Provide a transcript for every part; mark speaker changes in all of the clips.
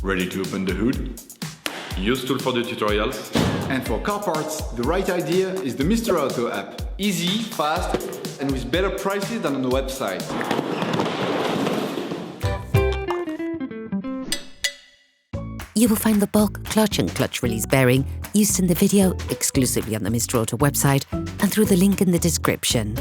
Speaker 1: Ready to open the hood? UseTool for the tutorials.
Speaker 2: And for car parts, the right idea is the Mr. Auto app. Easy, fast, and with better prices than on the website.
Speaker 3: You will find the bulk clutch and clutch release bearing used in the video exclusively on the Mr. Auto website and through the link in the description.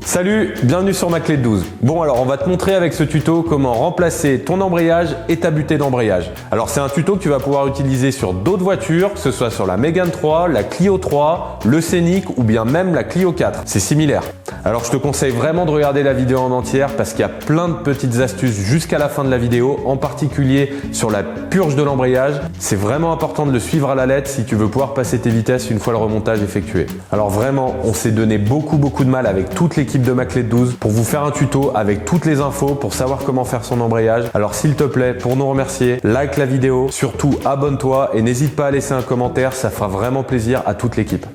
Speaker 4: Salut, bienvenue sur ma clé de 12. Bon alors on va te montrer avec ce tuto comment remplacer ton embrayage et ta butée d'embrayage. Alors c'est un tuto que tu vas pouvoir utiliser sur d'autres voitures, que ce soit sur la Megane 3, la Clio 3, le Scénic ou bien même la Clio 4. C'est similaire. Alors je te conseille vraiment de regarder la vidéo en entière parce qu'il y a plein de petites astuces jusqu'à la fin de la vidéo, en particulier sur la purge de l'embrayage. C'est vraiment important de le suivre à la lettre si tu veux pouvoir passer tes vitesses une fois le remontage effectué. Alors vraiment, on s'est donné beaucoup de mal avec toute l'équipe de ma clé de 12 pour vous faire un tuto avec toutes les infos pour savoir comment faire son embrayage. Alors s'il te plaît, pour nous remercier, like la vidéo, surtout abonne-toi et n'hésite pas à laisser un commentaire, ça fera vraiment plaisir à toute l'équipe.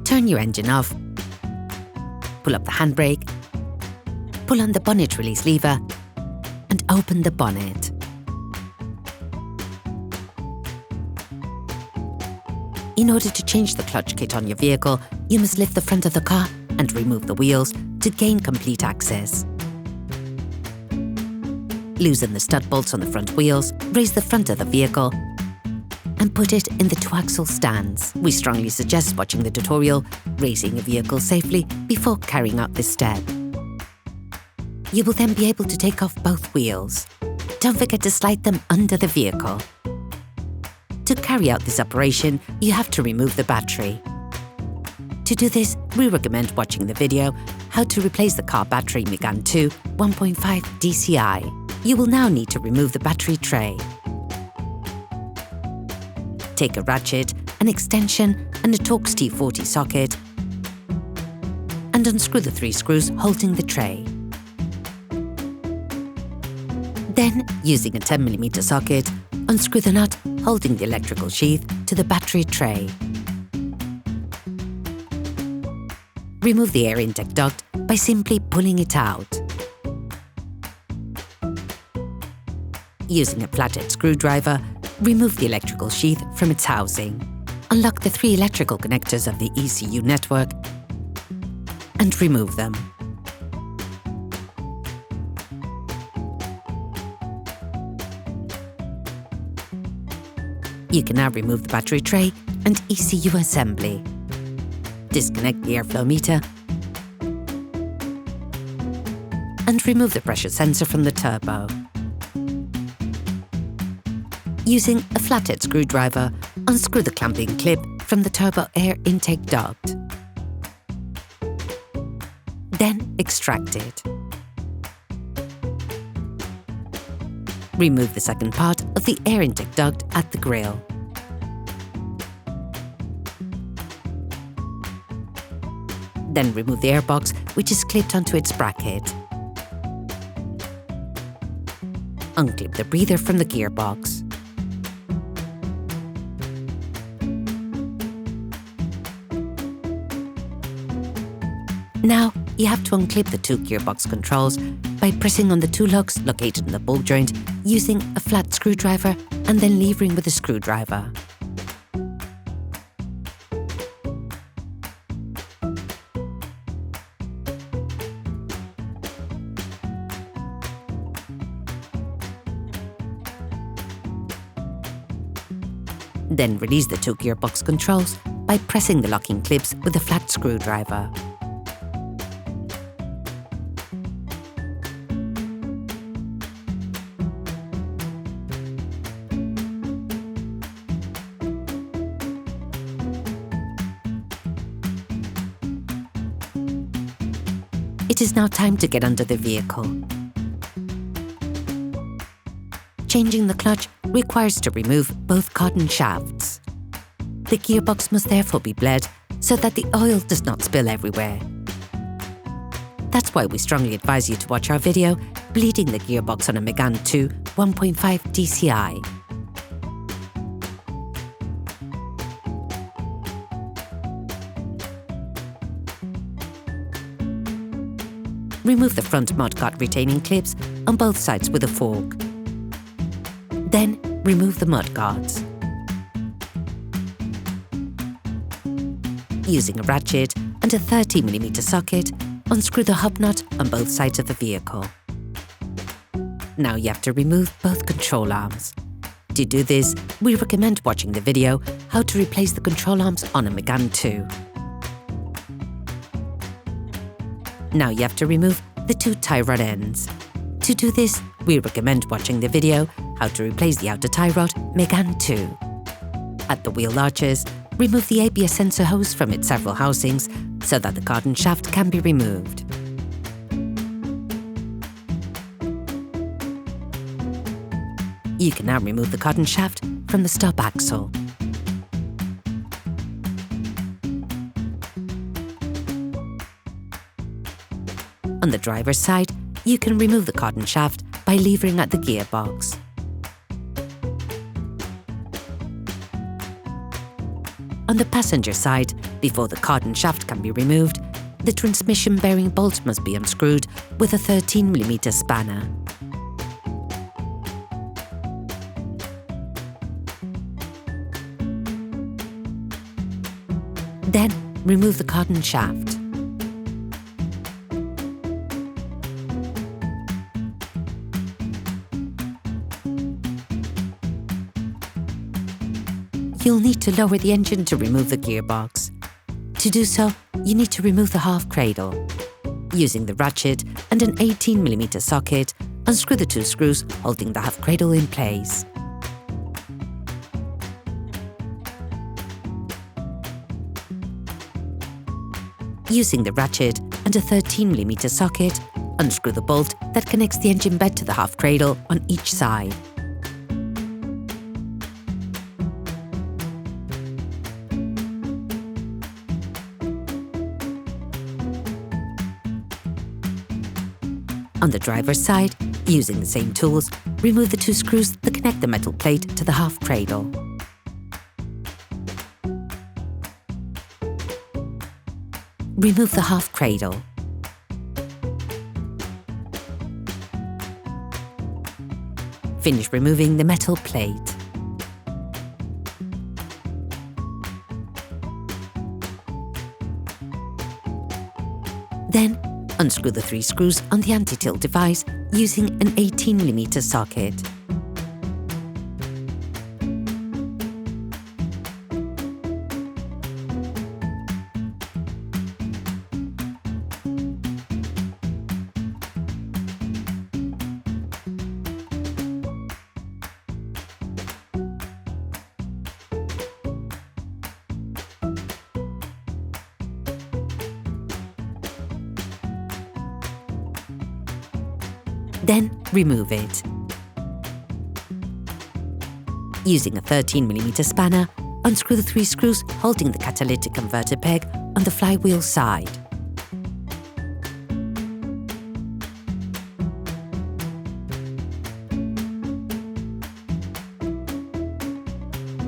Speaker 3: Turn your engine off. Pull up the handbrake. Pull on the bonnet release lever and open the bonnet. In order to change the clutch kit on your vehicle, you must lift the front of the car and remove the wheels to gain complete access. Loosen the stud bolts on the front wheels, raise the front of the vehicle, and put it in the two-axle stands. We strongly suggest watching the tutorial, raising a vehicle safely before carrying out this step. You will then be able to take off both wheels. Don't forget to slide them under the vehicle. To carry out this operation, you have to remove the battery. To do this, we recommend watching the video How to Replace the Car Battery Megane 2 1.5 dCi. You will now need to remove the battery tray. Take a ratchet, an extension and a Torx T40 socket and unscrew the 3 screws holding the tray. Then, using a 10mm socket, unscrew the nut holding the electrical sheath to the battery tray. Remove the air intake duct by simply pulling it out. Using a flathead screwdriver, remove the electrical sheath from its housing. Unlock the 3 electrical connectors of the ECU network and remove them. You can now remove the battery tray and ECU assembly. Disconnect the airflow meter and remove the pressure sensor from the turbo. Using a flathead screwdriver, unscrew the clamping clip from the turbo air intake duct. Then extract it. Remove the second part of the air intake duct at the grille. Then remove the airbox, which is clipped onto its bracket. Unclip the breather from the gearbox. Now, you have to unclip the 2 gearbox controls by pressing on the 2 lugs located in the ball joint using a flat screwdriver and then levering with a screwdriver. Then release the 2 gearbox controls by pressing the locking clips with a flat screwdriver. It is now time to get under the vehicle. Changing the clutch requires to remove both cotton shafts. The gearbox must therefore be bled so that the oil does not spill everywhere. That's why we strongly advise you to watch our video, Bleeding the Gearbox on a Megane 2 1.5 dCi. Remove the front mudguard retaining clips on both sides with a fork. Then remove the mudguards. Using a ratchet and a 30mm socket, unscrew the hub nut on both sides of the vehicle. Now you have to remove both control arms. To do this, we recommend watching the video how to replace the control arms on a Megane 2. Now you have to remove the two tie rod ends. To do this, we recommend watching the video how to replace the outer tie rod Megane 2. At the wheel arches, remove the ABS sensor hose from its several housings so that the cardan shaft can be removed. You can now remove the cardan shaft from the stop axle. On the driver's side, you can remove the cardan shaft by levering at the gearbox. On the passenger side, before the cardan shaft can be removed, the transmission bearing bolt must be unscrewed with a 13mm spanner. Then, remove the cardan shaft. You'll need to lower the engine to remove the gearbox. To do so, you need to remove the half cradle. Using the ratchet and an 18mm socket, unscrew the two screws holding the half cradle in place. Using the ratchet and a 13mm socket, unscrew the bolt that connects the engine bed to the half cradle on each side. On the driver's side, using the same tools, remove the two screws that connect the metal plate to the half cradle. Remove the half cradle. Finish removing the metal plate. Then, unscrew the three screws on the anti-tilt device using an 18mm socket. Then remove it. Using a 13mm spanner, unscrew the three screws holding the catalytic converter peg on the flywheel side.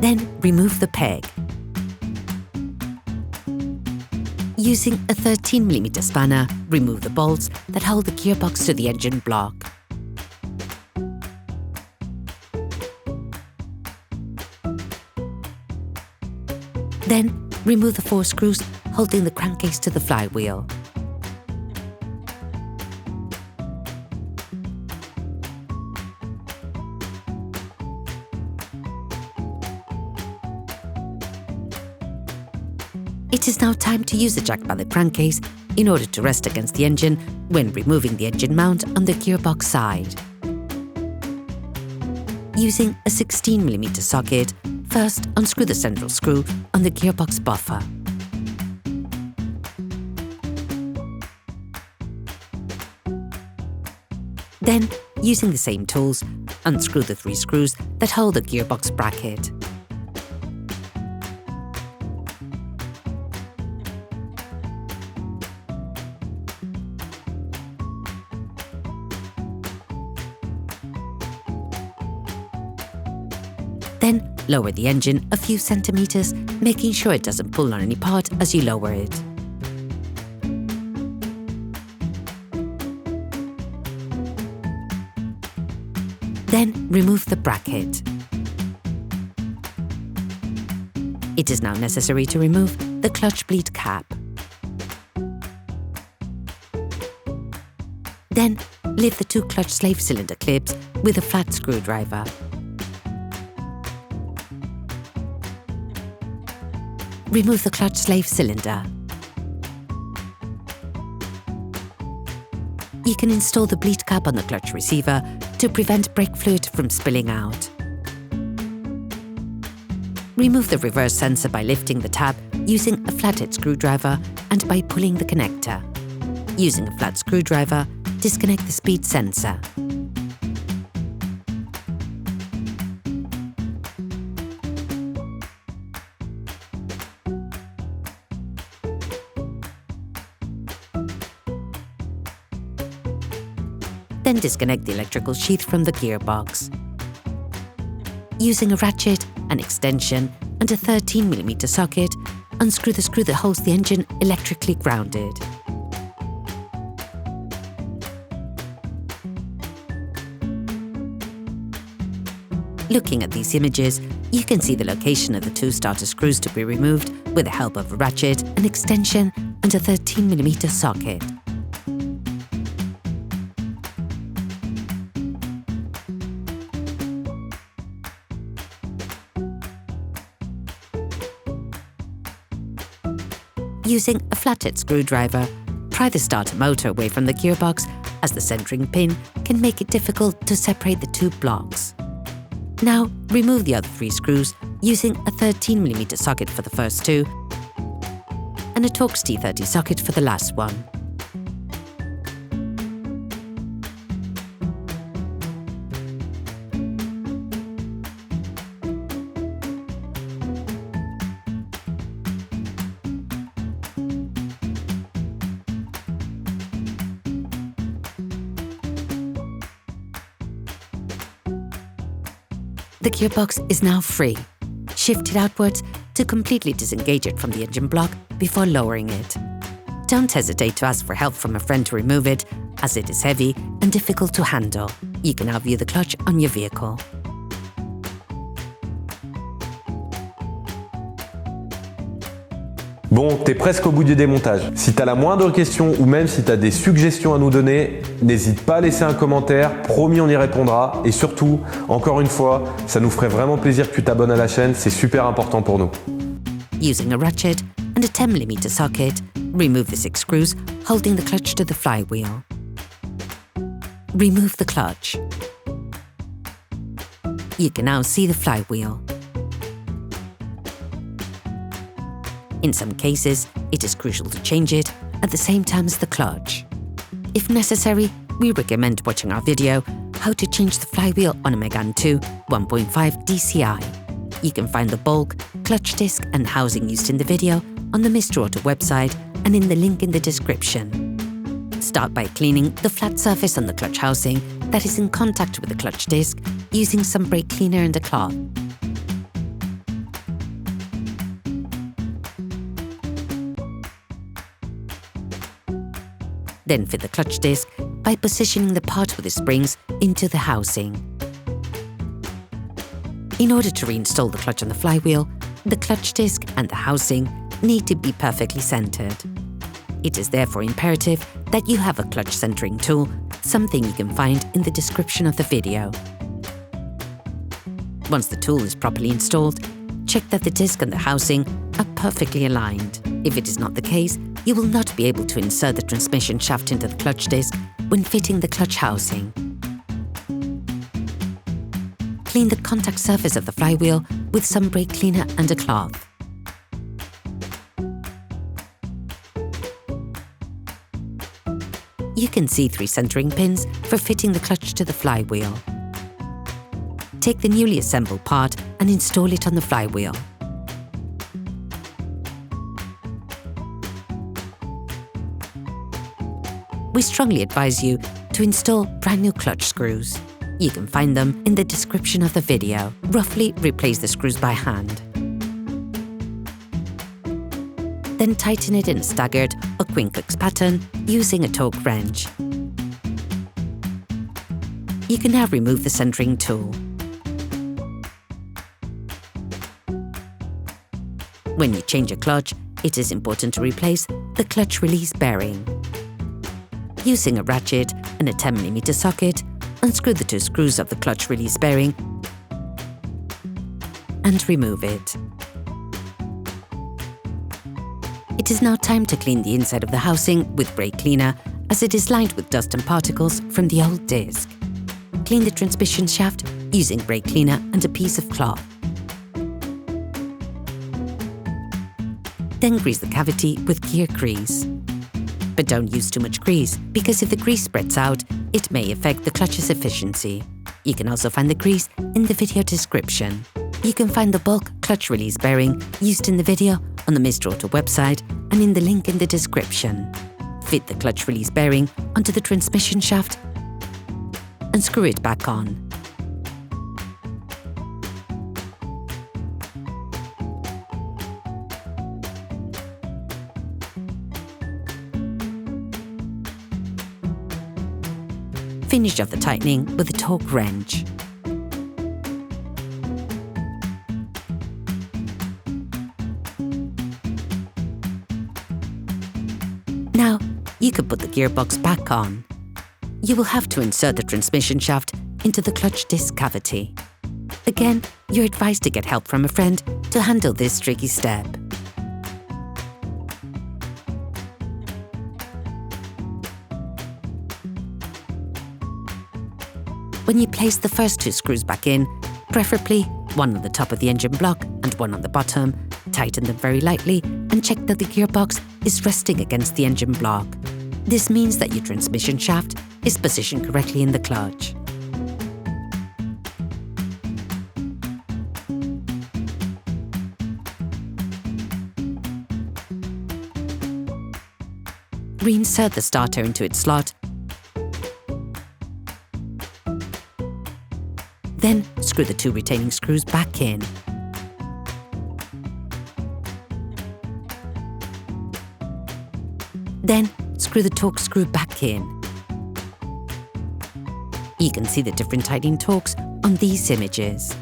Speaker 3: Then remove the peg. Using a 13mm spanner, remove the bolts that hold the gearbox to the engine block. Then, remove the four screws holding the crankcase to the flywheel. It is now time to use the jack by the crankcase in order to rest against the engine when removing the engine mount on the gearbox side. Using a 16mm socket, first unscrew the central screw on the gearbox buffer. Then, using the same tools, unscrew the three screws that hold the gearbox bracket. Then, lower the engine a few centimeters, making sure it doesn't pull on any part as you lower it. Then, Then remove the bracket. It is now necessary to remove the clutch bleed cap. Then lift the two clutch slave cylinder clips with a flat screwdriver. Remove the clutch slave cylinder. You can install the bleed cap on the clutch receiver to prevent brake fluid from spilling out. Remove the reverse sensor by lifting the tab using a flathead screwdriver and by pulling the connector. Using a flat screwdriver, disconnect the speed sensor. Then disconnect the electrical sheath from the gearbox. Using a ratchet, an extension, and a 13mm socket, unscrew the screw that holds the engine electrically grounded. Looking at these images, you can see the location of the two starter screws to be removed with the help of a ratchet, an extension, and a 13mm socket. Using a flathead screwdriver, pry the starter motor away from the gearbox, as the centering pin can make it difficult to separate the two blocks. Now remove the other three screws using a 13mm socket for the first two and a Torx T30 socket for the last one. The gearbox is now free. Shift it outwards to completely disengage it from the engine block before lowering it. Don't hesitate to ask for help from a friend to remove it, as it is heavy and difficult to handle. You can now view the clutch on your vehicle.
Speaker 4: Bon, t'es presque au bout du démontage. Si t'as la moindre question ou même si t'as des suggestions à nous donner, n'hésite pas à laisser un commentaire, promis on y répondra. Et surtout, encore une fois, ça nous ferait vraiment plaisir que tu t'abonnes à la chaîne, c'est super important pour nous.
Speaker 3: Using a ratchet and a 10mm socket, remove the 6 screws holding the clutch to the flywheel. Remove the clutch. You can now see the flywheel. In some cases, it is crucial to change it at the same time as the clutch. If necessary, we recommend watching our video, How to Change the Flywheel on a Megane 2 1.5 dCi. You can find the bulk, clutch disc and housing used in the video on the Mr. Auto website and in the link in the description. Start by cleaning the flat surface on the clutch housing that is in contact with the clutch disc using some brake cleaner and a cloth. Then fit the clutch disc by positioning the part with the springs into the housing. In order to reinstall the clutch on the flywheel, the clutch disc and the housing need to be perfectly centered. It is therefore imperative that you have a clutch centering tool, something you can find in the description of the video. Once the tool is properly installed, check that the disc and the housing are perfectly aligned. If it is not the case, you will not be able to insert the transmission shaft into the clutch disc when fitting the clutch housing. Clean the contact surface of the flywheel with some brake cleaner and a cloth. You can see 3 centering pins for fitting the clutch to the flywheel. Take the newly assembled part and install it on the flywheel. We strongly advise you to install brand new clutch screws. You can find them in the description of the video. Roughly replace the screws by hand. Then tighten it in a staggered or quinclux pattern using a torque wrench. You can now remove the centering tool. When you change a clutch, it is important to replace the clutch release bearing. Using a ratchet and a 10mm socket, unscrew the 2 screws of the clutch release bearing and remove it. It is now time to clean the inside of the housing with brake cleaner, as it is lined with dust and particles from the old disc. Clean the transmission shaft using brake cleaner and a piece of cloth. Then grease the cavity with gear grease. But don't use too much grease, because if the grease spreads out, it may affect the clutch's efficiency. You can also find the grease in the video description. You can find the bulk clutch release bearing used in the video on the Mr. Auto website and in the link in the description. Fit the clutch release bearing onto the transmission shaft and screw it back on. Finish off the tightening with a torque wrench. Now, you can put the gearbox back on. You will have to insert the transmission shaft into the clutch disc cavity. Again, you're advised to get help from a friend to handle this tricky step. When you place the first 2 screws back in, preferably one on the top of the engine block and one on the bottom, tighten them very lightly and check that the gearbox is resting against the engine block. This means that your transmission shaft is positioned correctly in the clutch. Reinsert the starter into its slot. Then screw the 2 retaining screws back in. Then screw the Torx screw back in. You can see the different tightening torques on these images.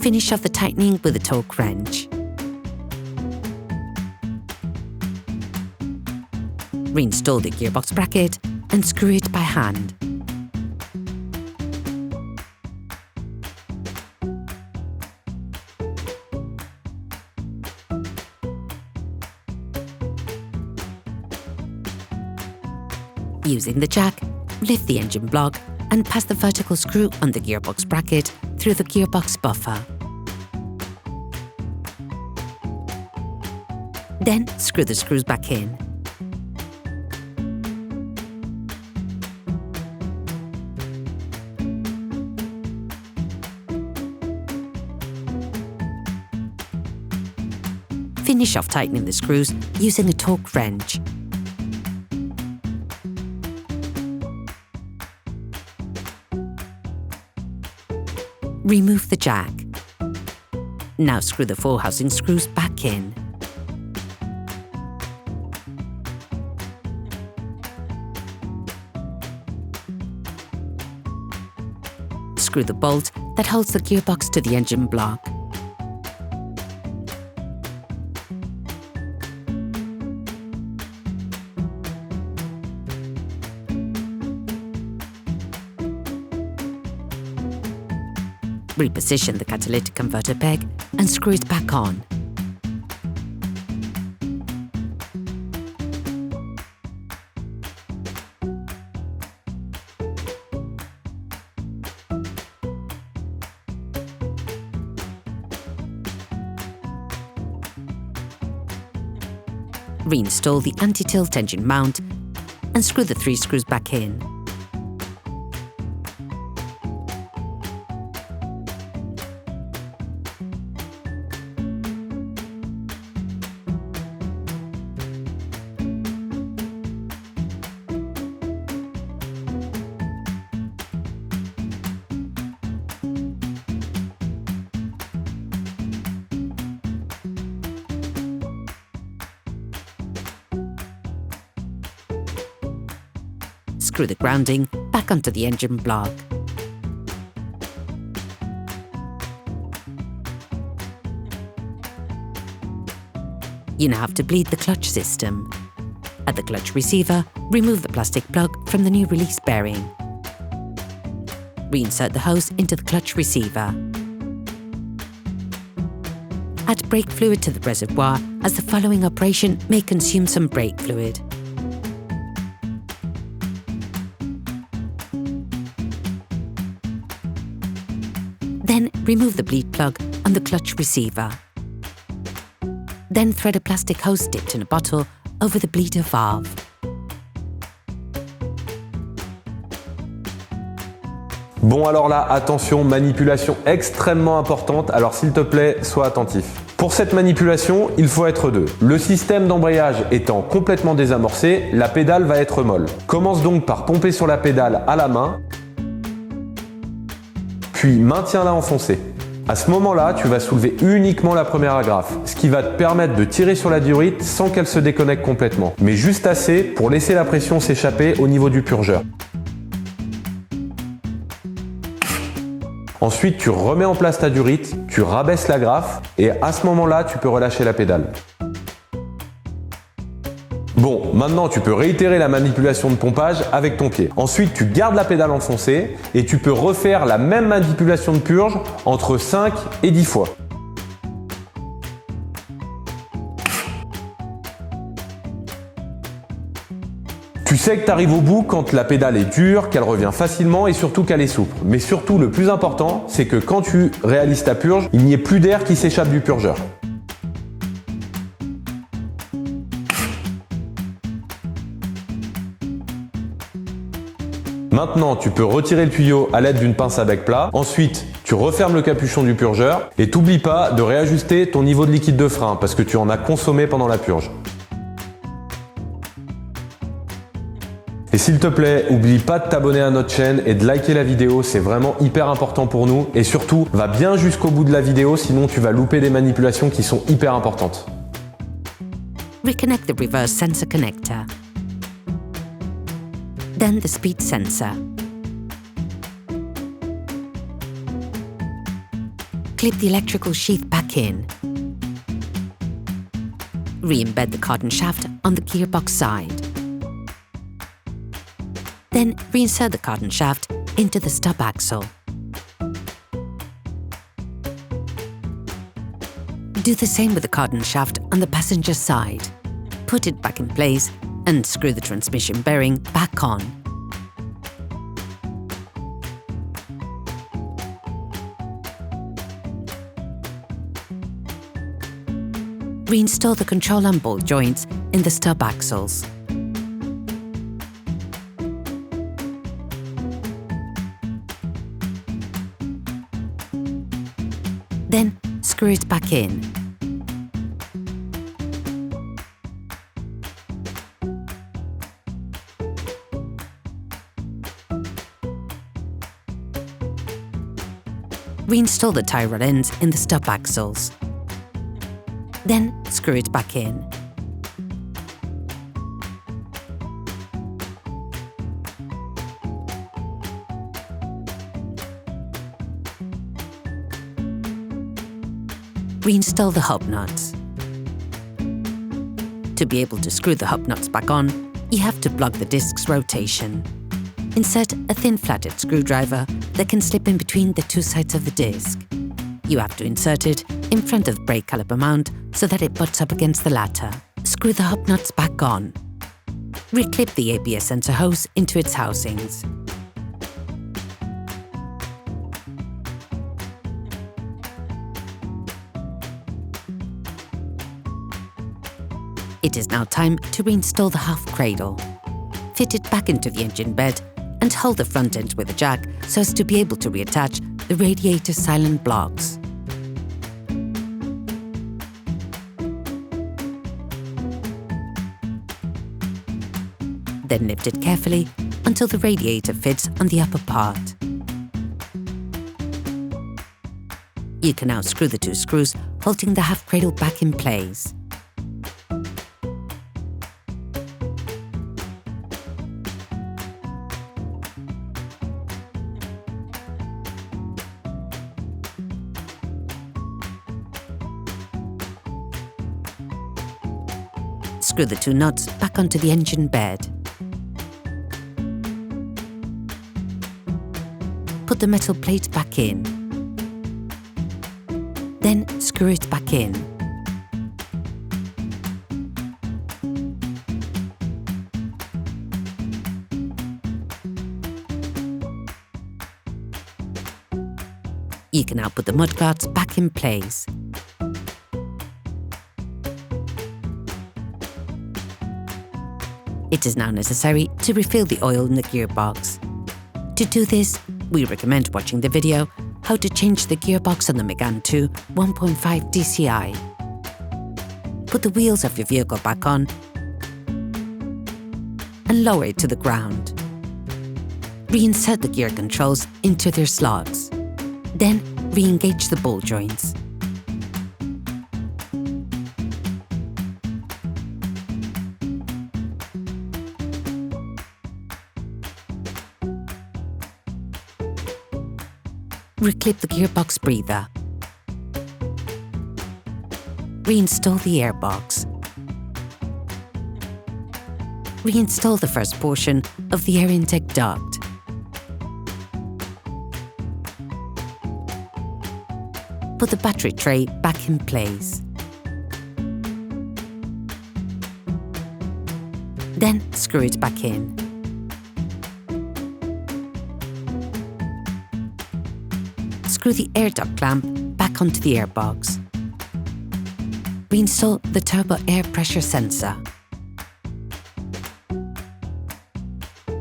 Speaker 3: Finish off the tightening with a torque wrench. Reinstall the gearbox bracket and screw it by hand. Using the jack, lift the engine block and pass the vertical screw on the gearbox bracket through the gearbox buffer. Then screw the screws back in. Finish off tightening the screws using a torque wrench. Remove the jack. Now screw the 4 housing screws back in. Screw the bolt that holds the gearbox to the engine block. Reposition the catalytic converter peg and screw it back on. Reinstall the anti-tilt engine mount and screw the 3 screws back in. screw the grounding back onto the engine block. You now have to bleed the clutch system. At the clutch receiver, remove the plastic plug from the new release bearing. Reinsert the hose into the clutch receiver. Add brake fluid to the reservoir, as the following operation may consume some brake fluid. Then remove the bleed plug on the clutch receiver. Then thread a plastic hose dipped in a bottle over the bleeder valve.
Speaker 4: Bon alors là, attention, manipulation extrêmement importante, alors s'il te plaît, sois attentif. Pour cette manipulation, il faut être deux. Le système d'embrayage étant complètement désamorcé, la pédale va être molle. Commence donc par pomper sur la pédale à la main, puis maintiens-la enfoncée. À ce moment-là, tu vas soulever uniquement la première agrafe, ce qui va te permettre de tirer sur la diorite sans qu'elle se déconnecte complètement, mais juste assez pour laisser la pression s'échapper au niveau du purgeur. Ensuite, tu remets en place ta diorite, tu rabaisses l'agrafe et à ce moment-là, tu peux relâcher la pédale. Bon, maintenant tu peux réitérer la manipulation de pompage avec ton pied. Ensuite, tu gardes la pédale enfoncée et tu peux refaire la même manipulation de purge entre 5 et 10 fois. Tu sais que tu arrives au bout quand la pédale est dure, qu'elle revient facilement et surtout qu'elle est souple. Mais surtout, le plus important, c'est que quand tu réalises ta purge, il n'y ait plus d'air qui s'échappe du purgeur. Maintenant, tu peux retirer le tuyau à l'aide d'une pince à bec plat. Ensuite, tu refermes le capuchon du purgeur et t'oublie pas de réajuster ton niveau de liquide de frein parce que tu en as consommé pendant la purge. Et s'il te plaît, oublie pas de t'abonner à notre chaîne et de liker la vidéo, c'est vraiment hyper important pour nous. Et surtout, va bien jusqu'au bout de la vidéo, sinon tu vas louper des manipulations qui sont hyper importantes.
Speaker 3: Reconnect the reverse sensor connector. Then the speed sensor. Clip the electrical sheath back in. Re-embed the carbon shaft on the gearbox side. Then reinsert the carbon shaft into the stub axle. Do the same with the carbon shaft on the passenger side. Put it back in place and screw the transmission bearing back on. Reinstall the control arm ball joints in the stub axles. Then screw it back in. Reinstall the tie rod ends in the stub axles. Then screw it back in. Reinstall the hub nuts. To be able to screw the hub nuts back on, you have to block the disc's rotation. Insert a thin flatted screwdriver that can slip in between the two sides of the disc. You have to insert it in front of the brake caliper mount so that it butts up against the latter. Screw the hub nuts back on. Reclip the ABS sensor hose into its housings. It is now time to reinstall the half cradle. Fit it back into the engine bed and hold the front end with a jack so as to be able to reattach the radiator silent blocks. Then lift it carefully until the radiator fits on the upper part. You can now screw the two screws, holding the half cradle back in place. screw the 2 nuts back onto the engine bed. Put the metal plate back in. Then screw it back in. You can now put the mudguards back in place. It is now necessary to refill the oil in the gearbox. To do this, we recommend watching the video How to Change the Gearbox on the mk2 1.5 dCi. Put the wheels of your vehicle back on and lower it to the ground. Reinsert the gear controls into their slots. Then re-engage the ball joints. Reclip the gearbox breather. Reinstall the airbox. Reinstall the first portion of the air intake duct. Put the battery tray back in place. Then screw it back in. Screw the air duct clamp back onto the airbox. Reinstall the turbo air pressure sensor.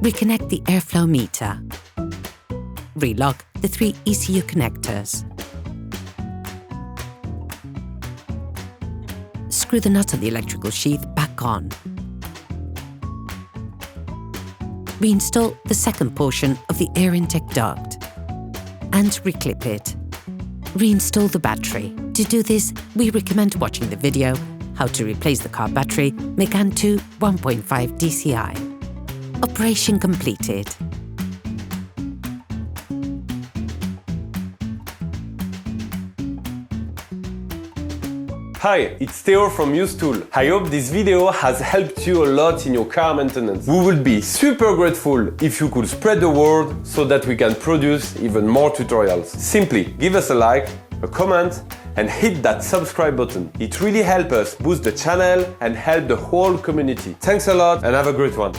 Speaker 3: Reconnect the airflow meter. Relock the 3 ECU connectors. Screw the nut on the electrical sheath back on. Reinstall the second portion of the air intake duct and reclip it. Reinstall the battery. To do this, we recommend watching the video How to Replace the Car Battery mk2 1.5 dCi. Operation completed.
Speaker 4: Hi, it's Theo from UseTool. I hope this video has helped you a lot in your car maintenance. We would be super grateful if you could spread the word so that we can produce even more tutorials. Simply give us a like, a comment, and hit that subscribe button. It really helps us boost the channel and help the whole community. Thanks a lot and have a great one.